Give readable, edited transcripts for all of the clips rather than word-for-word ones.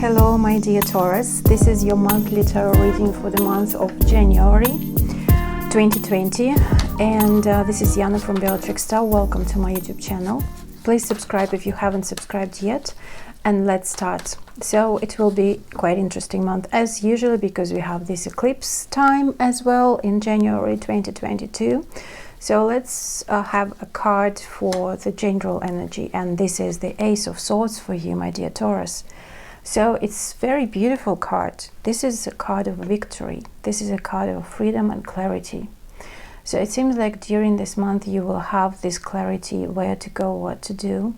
Hello my dear Taurus, this is your monthly tarot reading for the month of January 2020, and this is Yana from Bellatrix Star. Welcome to my YouTube channel. Please subscribe if you haven't subscribed yet, and let's start. So it will be quite interesting month as usual, because we have this eclipse time as well in January 2022. So let's have a card for the general energy, and this is the Ace of Swords for you, my dear Taurus. So it's very beautiful card. This is a card of victory. This is a card of freedom and clarity. So it seems like during this month you will have this clarity where to go, what to do,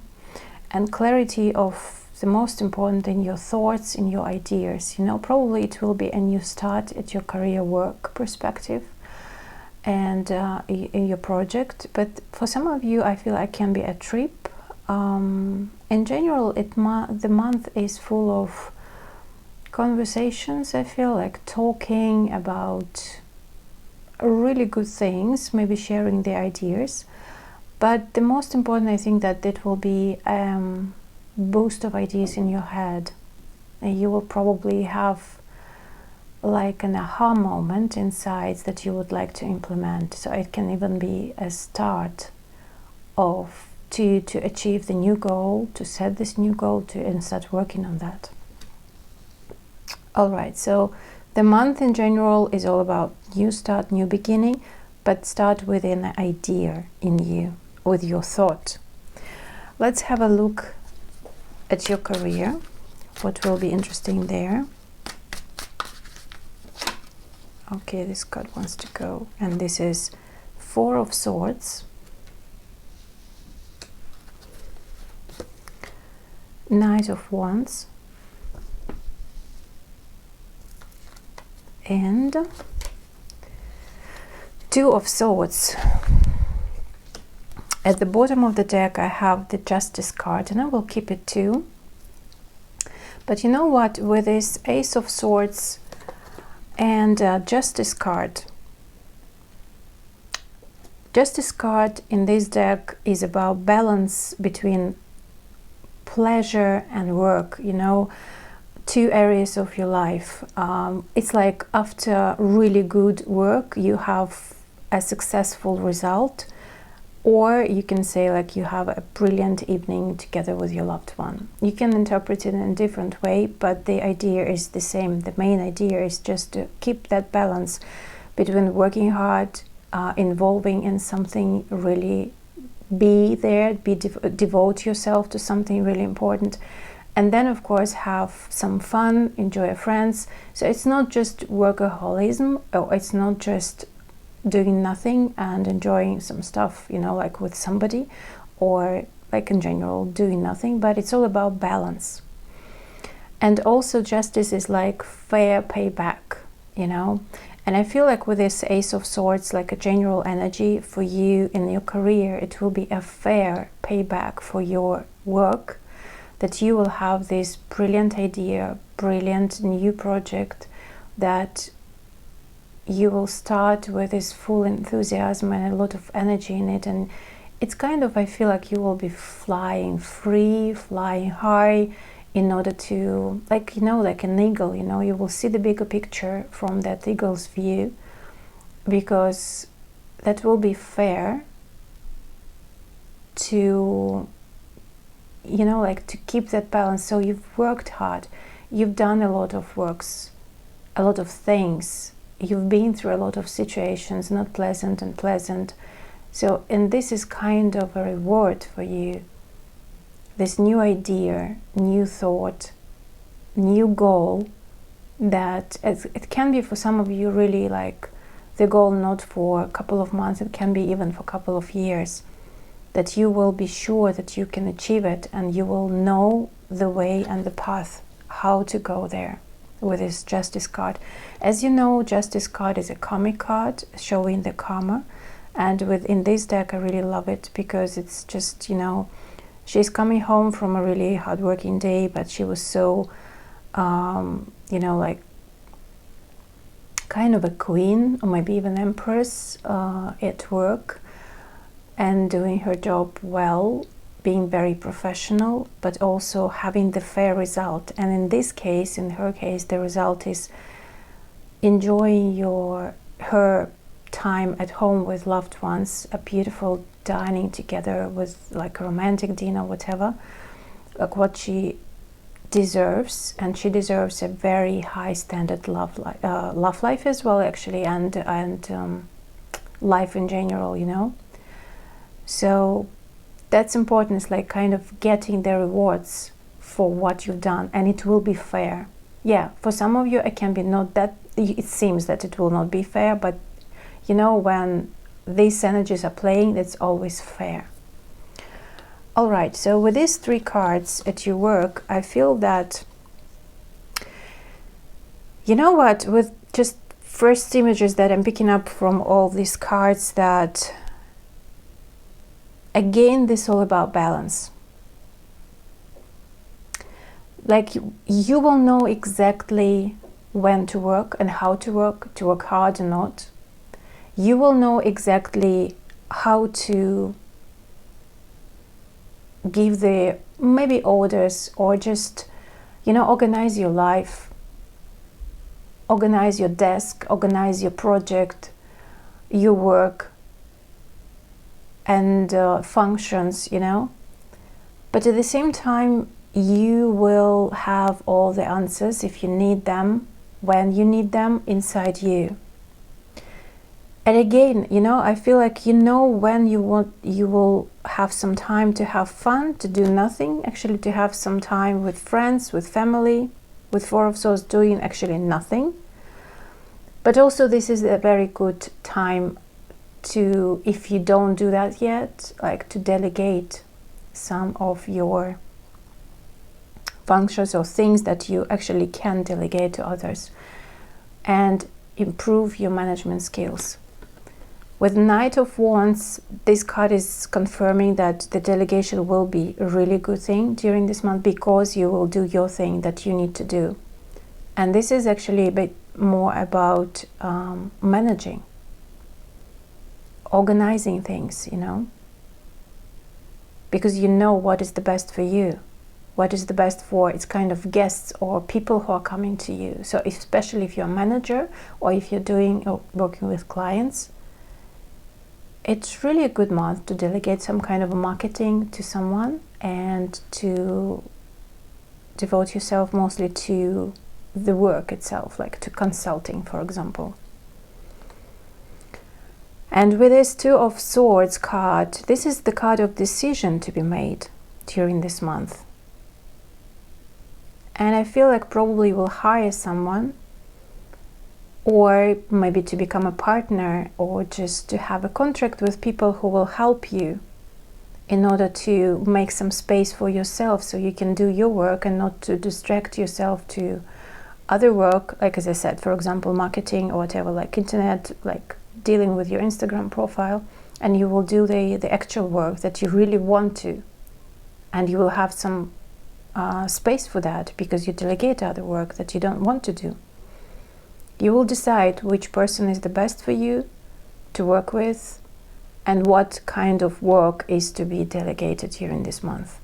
and clarity of the most important in your thoughts, in your ideas. You know, probably it will be a new start at your career work perspective and in your project. But for some of you, I feel like it can be a trip. In general, the month is full of conversations. I feel like talking about really good things, maybe sharing the ideas. But the most important, I think, that it will be boost of ideas in your head. And you will probably have like an aha moment inside that you would like to implement. So it can even be a start of to achieve the new goal, to set this new goal and start working on that. All right, so the month in general is all about new start, new beginning, but start with an idea in you, with your thought. Let's have a look at your career, what will be interesting there. Okay, this card wants to go, and this is Four of Swords, Knight of Wands, and Two of Swords. At the bottom of the deck I have the Justice card, and I will keep it too. But you know what, with this Ace of Swords and Justice card in this deck is about balance between pleasure and work, you know, two areas of your life. It's like after really good work you have a successful result, or you can say like you have a brilliant evening together with your loved one. You can interpret it in a different way, but the idea is the same. The main idea is just to keep that balance between working hard, involving in something, really be there, devote yourself to something really important, and then of course have some fun, enjoy your friends. So it's not just workaholism, or it's not just doing nothing and enjoying some stuff, you know, like with somebody, or like in general doing nothing, but it's all about balance. And also justice is like fair payback, you know. And I feel like with this Ace of Swords, like a general energy for you in your career, it will be a fair payback for your work, that you will have this brilliant idea, brilliant new project that you will start with this full enthusiasm and a lot of energy in it. And it's kind of, I feel like you will be flying free, flying high, in order to, like, you know, like an eagle, you know, you will see the bigger picture from that eagle's view, because that will be fair to, you know, like to keep that balance. So you've worked hard, you've done a lot of works, a lot of things, you've been through a lot of situations, not pleasant and pleasant. So, and this is kind of a reward for you. This new idea, new thought, new goal, that it can be for some of you really like the goal not for a couple of months, it can be even for a couple of years, that you will be sure that you can achieve it, and you will know the way and the path how to go there with this Justice card. As you know, Justice card is a karmic card showing the karma, and within this deck I really love it, because it's just, you know, she's coming home from a really hard-working day, but she was so, you know, like kind of a queen, or maybe even empress at work, and doing her job well, being very professional, but also having the fair result. And in this case, in her case, the result is enjoying her time at home with loved ones, a beautiful dining together with like a romantic dinner, whatever, like what she deserves. And she deserves a very high standard love life as well, actually, and life in general, you know. So that's important. It's like kind of getting the rewards for what you've done, and it will be fair. Yeah, for some of you it can be not that, it seems that it will not be fair, but you know, when these energies are playing, it's always fair. All right, so with these 3 cards at your work, I feel that, you know what, with just first images that I'm picking up from all these cards, that again, this is all about balance. Like you will know exactly when to work and how to work hard or not. You will know exactly how to give the maybe orders, or just, you know, organize your life, organize your desk, organize your project, your work and functions, you know. But at the same time, you will have all the answers if you need them, when you need them, inside you. And again, you know, I feel like you know when you will have some time to have fun, to do nothing, actually to have some time with friends, with family, with 4 of Swords doing actually nothing. But also this is a very good time to, if you don't do that yet, like to delegate some of your functions or things that you actually can delegate to others, and improve your management skills. With Knight of Wands, this card is confirming that the delegation will be a really good thing during this month, because you will do your thing that you need to do. And this is actually a bit more about managing, organizing things, you know, because you know what is the best for you, what is the best for its kind of guests or people who are coming to you. So especially if you're a manager, or if you're doing or working with clients, it's really a good month to delegate some kind of marketing to someone, and to devote yourself mostly to the work itself, like to consulting, for example. And with this 2 of Swords card, this is the card of decision to be made during this month. And I feel like probably you will hire someone, or maybe to become a partner, or just to have a contract with people who will help you in order to make some space for yourself, so you can do your work and not to distract yourself to other work, like as I said, for example, marketing or whatever, like internet, like dealing with your Instagram profile, and you will do the actual work that you really want to, and you will have some space for that, because you delegate other work that you don't want to do. You will decide which person is the best for you to work with, and what kind of work is to be delegated during this month.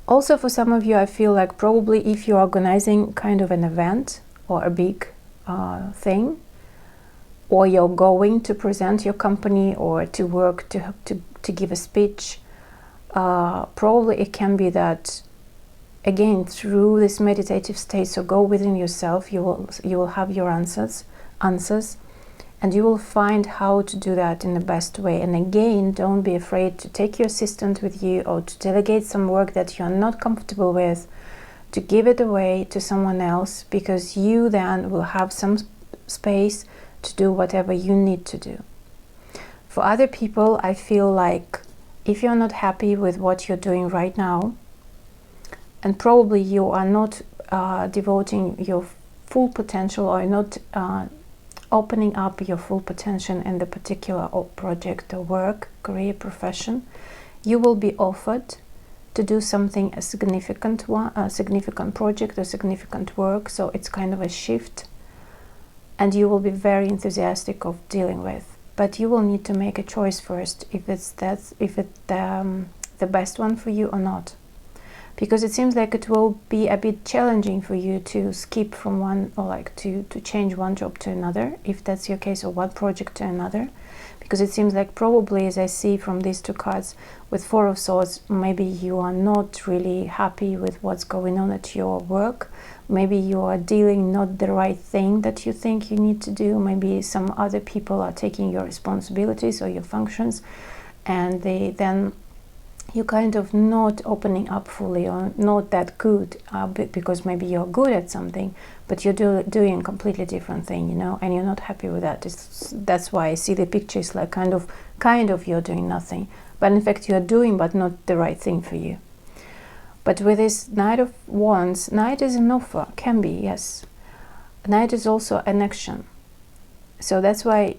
Also, for some of you, I feel like probably if you're organizing kind of an event or a big thing, or you're going to present your company or to work to give a speech, probably it can be that, again, through this meditative state, so go within yourself, you will have your answers, and you will find how to do that in the best way. And again, don't be afraid to take your assistant with you, or to delegate some work that you're not comfortable with, to give it away to someone else, because you then will have some space to do whatever you need to do. For other people, I feel like if you're not happy with what you're doing right now, and probably you are not devoting your full potential, or not opening up your full potential in the particular project or work, career, profession, you will be offered to do something, a significant project or significant work. So it's kind of a shift, and you will be very enthusiastic of dealing with. but you will need to make a choice first if it's the best one for you or not. Because it seems like it will be a bit challenging for you to skip from one, or like to change one job to another, if that's your case, or one project to another. Because it seems like probably, as I see from these two cards, with Four of Swords, maybe you are not really happy with what's going on at your work. Maybe you are dealing not the right thing that you think you need to do. Maybe some other people are taking your responsibilities or your functions, and then you're kind of not opening up fully, or not that good, because maybe you're good at something, but you're doing a completely different thing, you know, and you're not happy with that. That's why I see the picture is like kind of you're doing nothing, but in fact you're doing, but not the right thing for you. But with this Knight of Wands, Knight is an offer, can be, yes. Knight is also an action. So that's why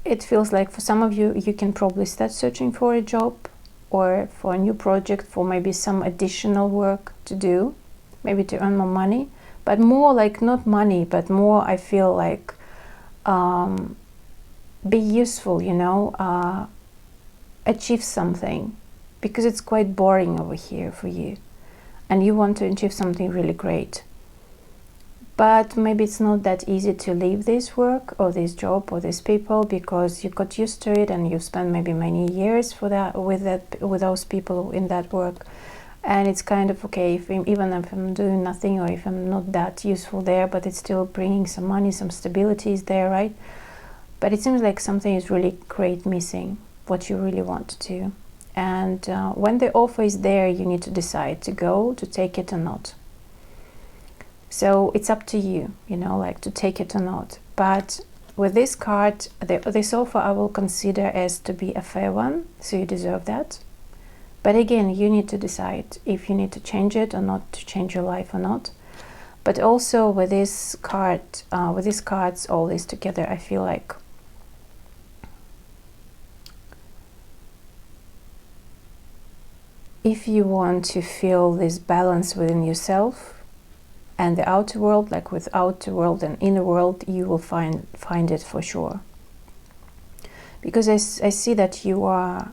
it feels like for some of you, you can probably start searching for a job, or for a new project, for maybe some additional work to do, maybe to earn more money, but more like not money, but more, I feel like, be useful, you know, achieve something, because it's quite boring over here for you, and you want to achieve something really great. But maybe it's not that easy to leave this work or this job or these people, because you got used to it and you've spent maybe many years with those people in that work, and it's kind of okay even if I'm doing nothing, or if I'm not that useful there, but it's still bringing some money, some stability is there, right? But it seems like something is really great missing, what you really want to do. And when the offer is there, you need to decide to go, to take it or not. So it's up to you, you know, like to take it or not. But with this card, this offer I will consider as to be a fair one, so you deserve that. But again, you need to decide if you need to change it or not, to change your life or not. But also with this card, with these cards, all this together, I feel like if you want to feel this balance within yourself and the outer world, like with outer world and inner world, you will find it for sure. Because I see that you are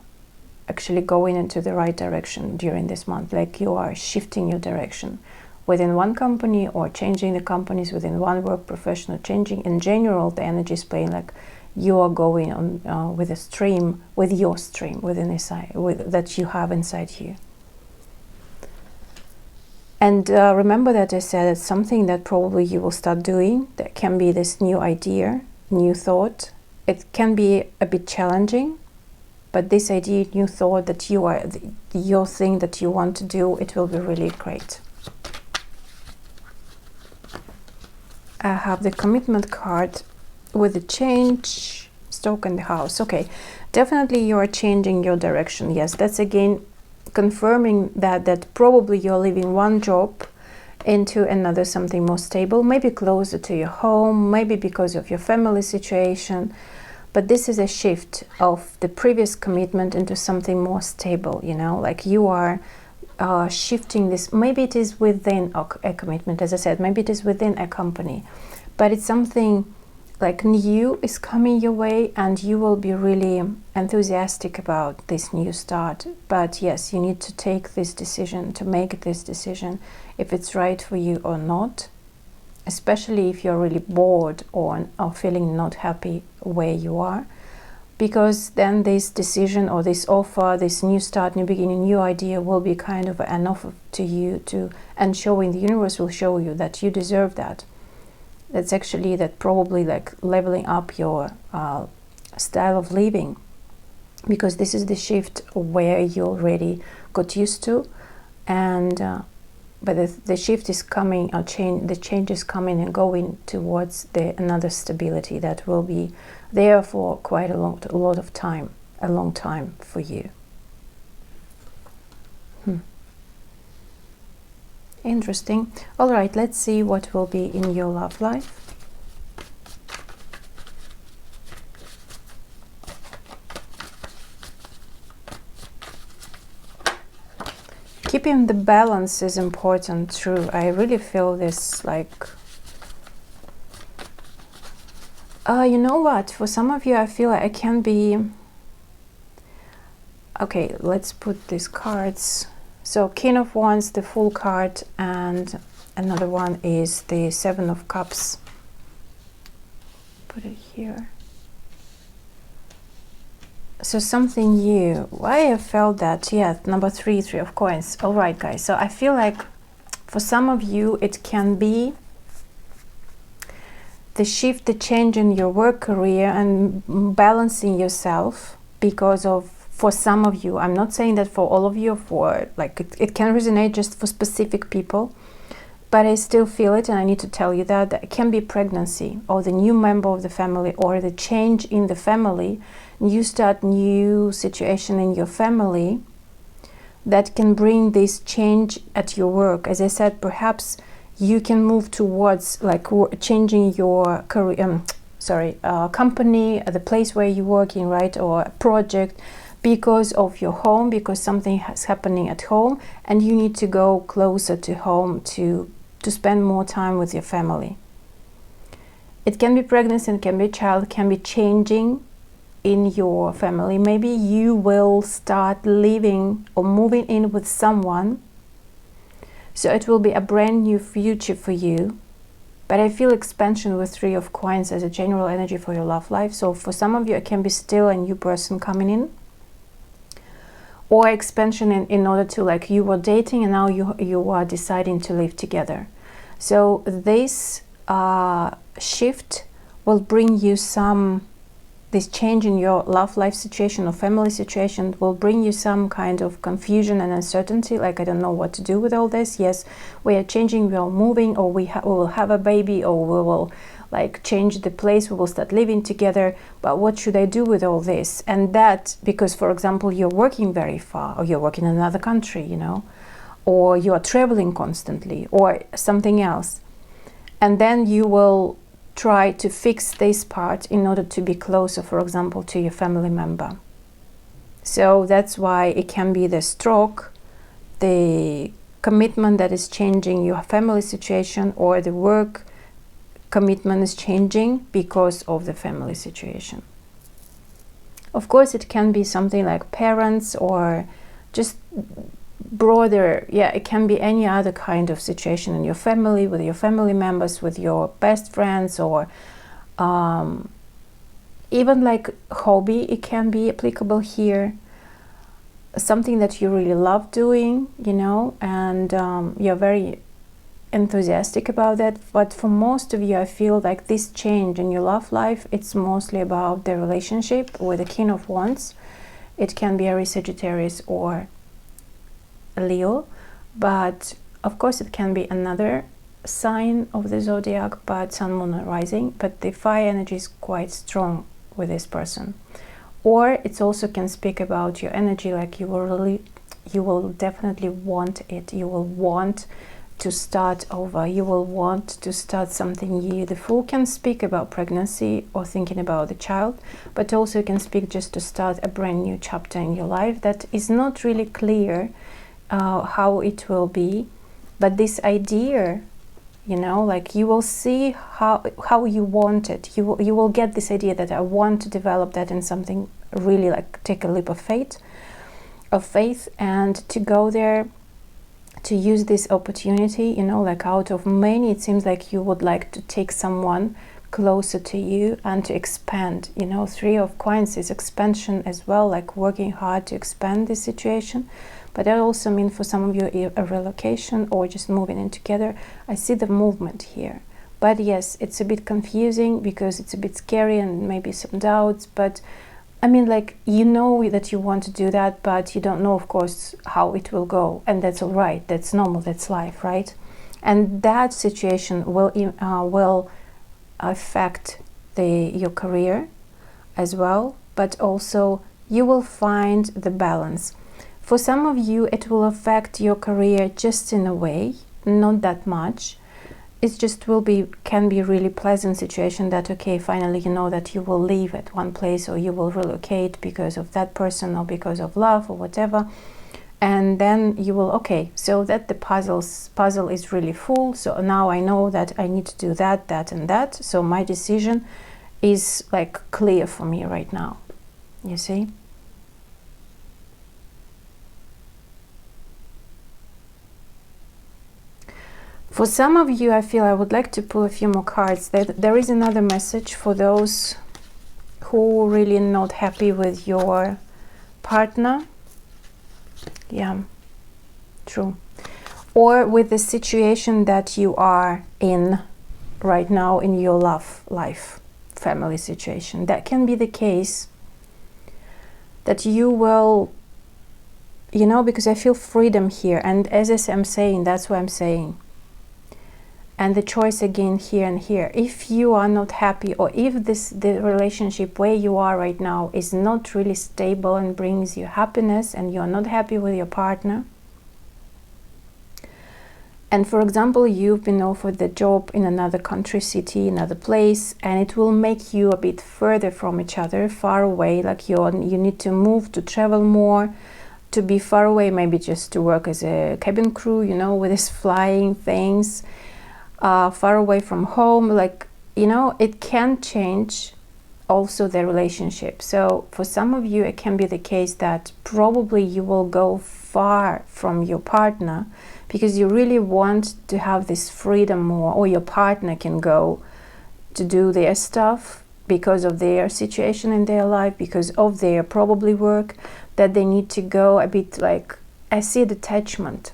actually going into the right direction during this month, like you are shifting your direction within one company, or changing the companies within one work professional, changing in general the energy is playing, like you are going on with a stream, with your stream within inside, that you have inside you. And remember that I said it's something that probably you will start doing. That can be this new idea, new thought. It can be a bit challenging, but this idea, new thought that you are, your thing that you want to do, it will be really great. I have the commitment card with the change, stoke and the house. Okay, definitely you are changing your direction. Yes, that's again confirming that probably you're leaving one job into another, something more stable, maybe closer to your home, maybe because of your family situation. But this is a shift of the previous commitment into something more stable, you know, like you are shifting this. Maybe it is within a commitment, as I said, maybe it is within a company, but it's something like new is coming your way, and you will be really enthusiastic about this new start. But yes, you need to take this decision, to make this decision if it's right for you or not, especially if you're really bored or feeling not happy where you are, because then this decision or this offer, this new start, new beginning, new idea will be kind of an offer to you, and showing, the universe will show you that you deserve that. That's actually that probably like leveling up your style of living, because this is the shift where you already got used to, and but the shift is coming, or the change is coming and going towards another stability that will be there for quite a lot of time, a long time for you. Interesting. All right, let's see what will be in your love life. Keeping the balance is important, true. I really feel this, like You know what? For some of you, I feel like it can be... Okay, let's put these cards. So King of Wands, the Fool card, and another one is the Seven of Cups. Put it here. So something new. Why I felt that? Yeah, number 3, 3 of Coins. All right, guys. So I feel like for some of you, it can be the shift, the change in your work career and balancing yourself because of, for some of you, I'm not saying that for all of you, for like it can resonate just for specific people, but I still feel it, and I need to tell you that it can be pregnancy or the new member of the family or the change in the family. You start new situation in your family that can bring this change at your work. As I said, perhaps you can move towards like changing your career, company, the place where you're working, right, or a project, because of your home, because something is happening at home and you need to go closer to home to spend more time with your family. It can be pregnancy, it can be child, it can be changing in your family. Maybe you will start living or moving in with someone, so it will be a brand new future for you. But I feel expansion with 3 of Coins as a general energy for your love life. So for some of you, it can be still a new person coming in, or expansion in order to, like, you were dating and now you are deciding to live together. So this shift will bring you this change in your love life situation or family situation will bring you some kind of confusion and uncertainty, like I don't know what to do with all this. Yes, we are changing, we are moving, or we will have a baby, or we will like change the place, we will start living together, but what should I do with all this? And that because, for example, you're working very far, or you're working in another country, you know, or you are traveling constantly, or something else, and then you will try to fix this part in order to be closer, for example, to your family member. So that's why it can be the stroke, the commitment that is changing your family situation, or the work commitment is changing because of the family situation. Of course, it can be something like parents or just broader, yeah, it can be any other kind of situation in your family, with your family members, with your best friends, or even like hobby, it can be applicable here. Something that you really love doing, you know, and you're very enthusiastic about that. But for most of you, I feel like this change in your love life, it's mostly about the relationship with the King of Wands. It can be Aries, Sagittarius, or Leo, but of course it can be another sign of the zodiac, but Sun, Moon, and Rising. But the fire energy is quite strong with this person. Or it also can speak about your energy, like you will definitely want it. You will want to start over. You will want to start something new. The Fool can speak about pregnancy or thinking about the child, but also can speak just to start a brand new chapter in your life that is not really clear how it will be, but this idea, you know, like you will see how you want it. You will get this idea that I want to develop that in something really, like take a leap of faith, and to go there, to use this opportunity, you know, like out of many, it seems like you would like to take someone closer to you and to expand, you know. 3 of Coins is expansion as well, like working hard to expand this situation. But that also means for some of you a relocation or just moving in together. I see the movement here. But yes, it's a bit confusing because it's a bit scary and maybe some doubts. But I mean, like, you know that you want to do that, but you don't know, of course, how it will go. And that's all right. That's normal. That's life, right? And that situation will affect your career as well. But also you will find the balance. For some of you, it will affect your career just in a way, not that much. It just can be a really pleasant situation that, okay, finally you know that you will leave at one place or you will relocate because of that person or because of love or whatever. And then you will, okay, so that the puzzle is really full. So now I know that I need to do that, that, and that. So my decision is like clear for me right now, you see. For some of you, I feel I would like to pull a few more cards. There is another message for those who really not happy with your partner. Yeah, true. Or with the situation that you are in right now in your love life, family situation. That can be the case that you will, you know, because I feel freedom here. And as I'm saying, that's what I'm saying. And the choice again here and here. If you are not happy, or if the relationship where you are right now is not really stable and brings you happiness, and you're not happy with your partner, and for example you've been offered the job in another country, city, another place, and it will make you a bit further from each other, far away, like you need to move, to travel more, to be far away, maybe just to work as a cabin crew, you know, with these flying things, far away from home, like, you know, it can change also the relationship. So for some of you, it can be the case that probably you will go far from your partner because you really want to have this freedom more, or your partner can go to do their stuff because of their situation in their life, because of their probably work, that they need to go a bit, like, I see a detachment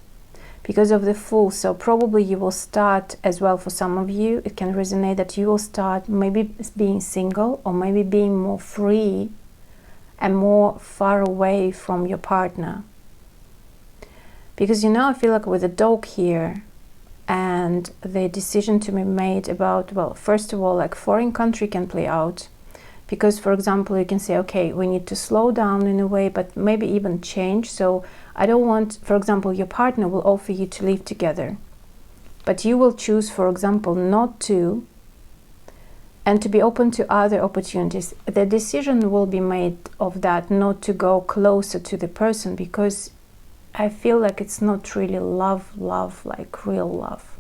because of the Fool. So probably you will start as well, for some of you it can resonate that you will start maybe being single, or maybe being more free and more far away from your partner. Because, you know, I feel like with the dog here and the decision to be made about, well, first of all, like foreign country can play out. Because, for example, you can say, okay, we need to slow down in a way, but maybe even change. So I don't want, for example, your partner will offer you to live together, but you will choose, for example, not to, and to be open to other opportunities. The decision will be made of that, not to go closer to the person, because I feel like it's not really love, like real love.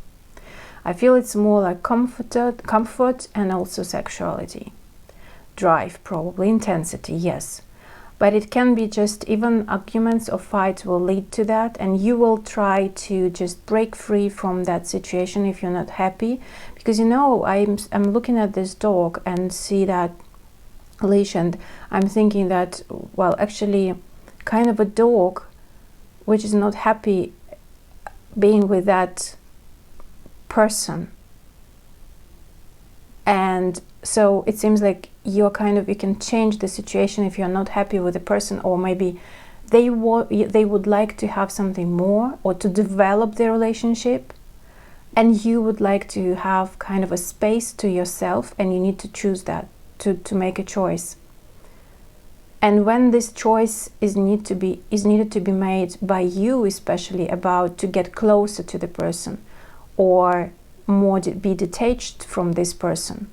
I feel it's more like comfort and also sexuality. Drive, probably intensity, yes, but it can be just even arguments or fights will lead to that, and you will try to just break free from that situation if you're not happy. Because, you know, I'm looking at this dog and see that leash, and I'm thinking that, well, actually kind of a dog which is not happy being with that person. And so it seems like you can change the situation if you're not happy with the person, or maybe they would like to have something more, or to develop their relationship, and you would like to have kind of a space to yourself, and you need to choose that, to make a choice. And when this choice is needed to be made by you, especially about to get closer to the person, or more be detached from this person,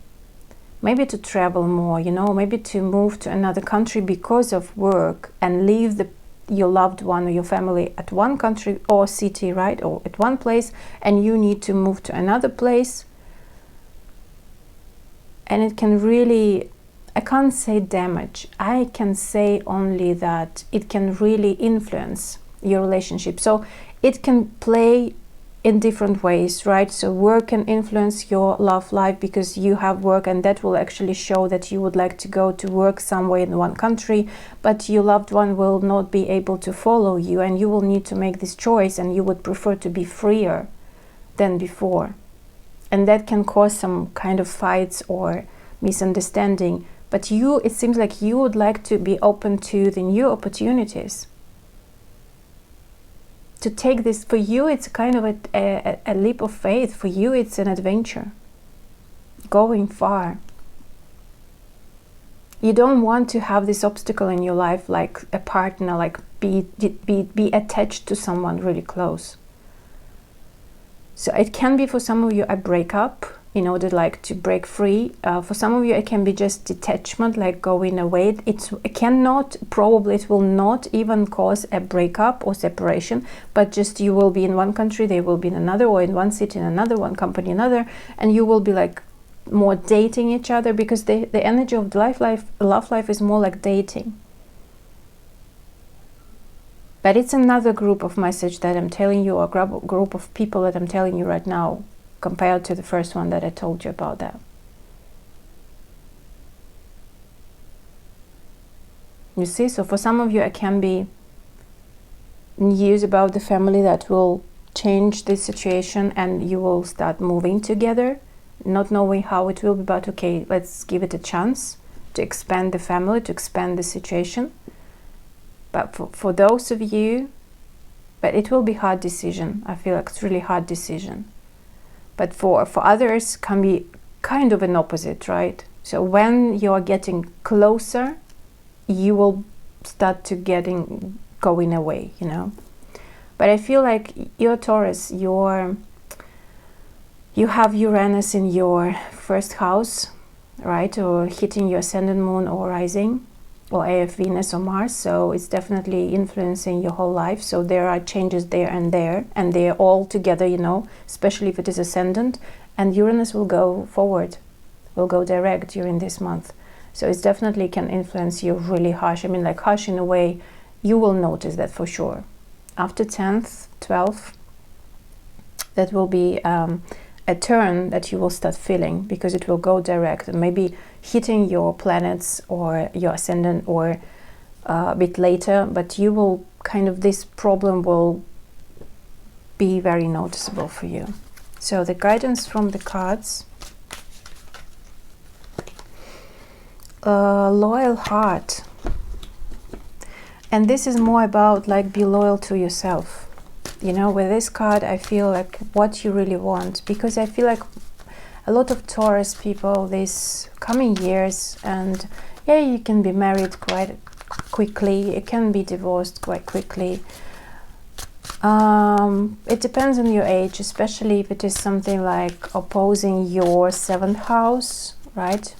maybe to travel more, you know, maybe to move to another country because of work, and leave your loved one or your family at one country or city, right, or at one place, and you need to move to another place. And it can really, I can't say damage, I can say only that it can really influence your relationship. So it can play in different ways, right? So work can influence your love life because you have work, and that will actually show that you would like to go to work somewhere in one country, but your loved one will not be able to follow you, and you will need to make this choice, and you would prefer to be freer than before. And that can cause some kind of fights or misunderstanding. But it seems like you would like to be open to the new opportunities. To take this, for you, it's kind of a leap of faith. For you, it's an adventure. Going far. You don't want to have this obstacle in your life, like a partner, like be attached to someone really close. So it can be for some of you a breakup, in order like to break free. For some of you it can be just detachment, like going away. It will not even cause a breakup or separation, but just you will be in one country, they will be in another, or in one city in another, one company another, and you will be like more dating each other, because the energy of the love life is more like dating. But it's another group of message that I'm telling you, or group of people that I'm telling you right now, compared to the first one that I told you about that. You see, so for some of you, it can be news about the family that will change this situation, and you will start moving together, not knowing how it will be, but okay, let's give it a chance to expand the family, to expand the situation. But for those of you, but it will be hard decision. I feel like it's really hard decision. But for others, can be kind of an opposite, right? So when you are getting closer, you will start to going away, you know. But I feel like you're Taurus, you have Uranus in your first house, right? Or hitting your ascendant moon or rising, or AF Venus or Mars. So it's definitely influencing your whole life. So there are changes there, and they're all together, you know, especially if it is ascendant. And Uranus will go forward, will go direct during this month. So it definitely can influence you really harsh. I mean, like harsh in a way, you will notice that for sure. After 10th, 12th, that will be a turn that you will start feeling, because it will go direct and maybe hitting your planets or your ascendant, or a bit later, but you will kind of, this problem will be very noticeable for you. So the guidance from the cards, loyal heart, and this is more about like be loyal to yourself. You know, with this card, I feel like what you really want, because I feel like a lot of Taurus people these coming years, and yeah, you can be married quite quickly, you can be divorced quite quickly. It depends on your age, especially if it is something like opposing your 7th house, right?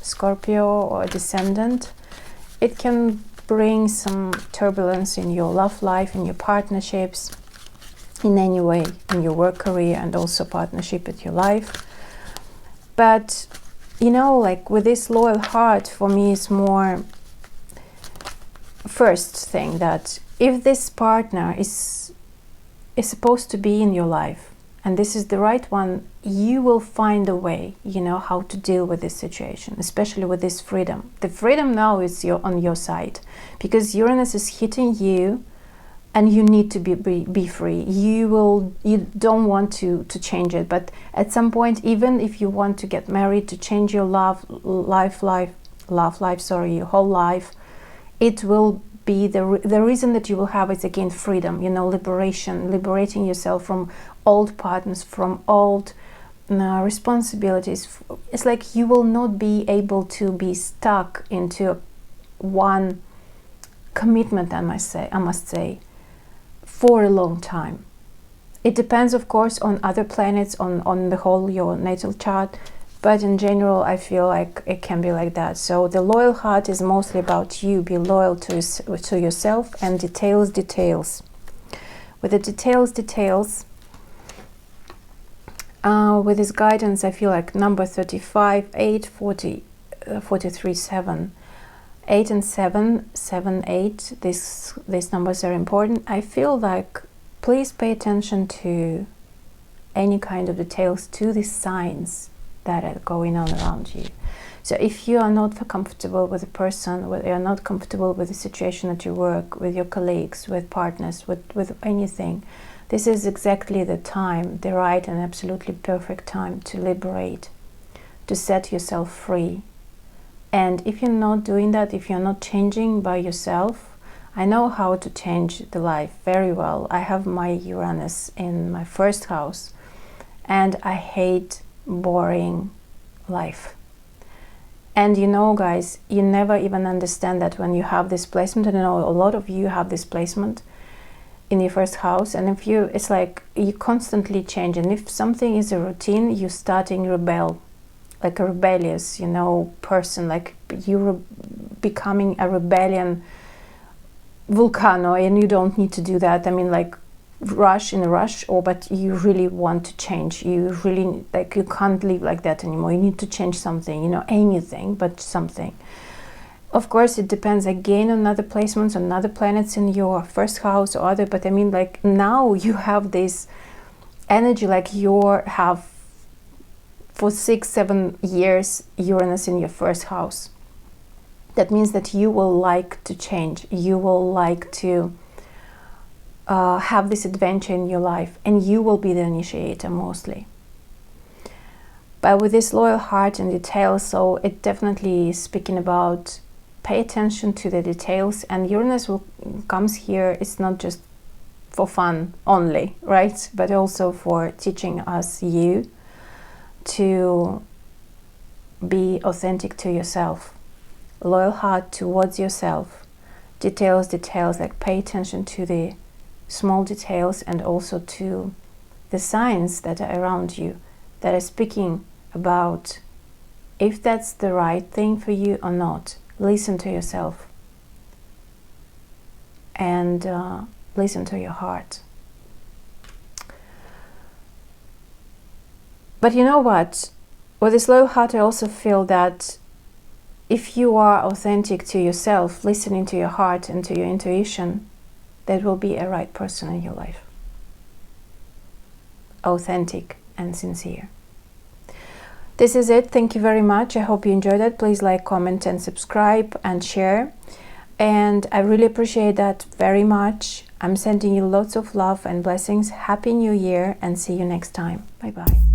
Scorpio or descendant. It can bring some turbulence in your love life, in your partnerships, in any way, in your work career, and also partnership with your life. But you know, like with this loyal heart, for me is more first thing that if this partner is supposed to be in your life, and this is the right one, you will find a way, you know, how to deal with this situation, especially with this freedom. The freedom now is on your side, because Uranus is hitting you, and you need to be free. You don't want to change it, but at some point, even if you want to get married, to change your your whole life, it will be the reason that you will have is again freedom, you know, liberating yourself from old partners, from old responsibilities. It's like you will not be able to be stuck into one commitment, I must say, for a long time. It depends, of course, on other planets, on the whole your natal chart, but in general, I feel like it can be like that. So the loyal heart is mostly about you. Be loyal to yourself, and details. With the details, with this guidance, I feel like number 35, 8, 40, 43, 7. 8 and 7, 7, 8, these numbers are important. I feel like please pay attention to any kind of details, to the signs that are going on around you. So if you are not comfortable with a person, or you are not comfortable with the situation at your work, with your colleagues, with partners, with anything, this is exactly the time, the right and absolutely perfect time to liberate, to set yourself free. And if you're not doing that, if you're not changing by yourself, I know how to change the life very well. I have my Uranus in my first house, and I hate boring life. And you know, guys, you never even understand that when you have this placement. And I know a lot of you have this placement in your first house, and if you, it's like you constantly change, and if something is a routine, you're starting rebel, like a rebellious, you know, person, like you're becoming a rebellion volcano, and you don't need to do that. I mean, like in a rush, or but you really want to change. You really, like, you can't live like that anymore. You need to change something, you know, anything but something. Of course, it depends again on other placements, on other planets in your first house or other, but I mean, like, now you have this energy, like you have for 6-7 years Uranus in your first house. That means that you will like to change. You will like to have this adventure in your life, and you will be the initiator mostly. But with this loyal heart and details, so it definitely is speaking about pay attention to the details, and Uranus comes here. It's not just for fun only, right? But also for teaching us you to be authentic to yourself. Loyal heart towards yourself. Details, like pay attention to the small details, and also to the signs that are around you that are speaking about if that's the right thing for you or not. Listen to yourself and listen to your heart. But you know what? With this loyal heart, I also feel that if you are authentic to yourself, listening to your heart and to your intuition, there will be a right person in your life. Authentic and sincere. This is it. Thank you very much. I hope you enjoyed it. Please like, comment, and subscribe and share. And I really appreciate that very much. I'm sending you lots of love and blessings. Happy New Year, and see you next time. Bye-bye.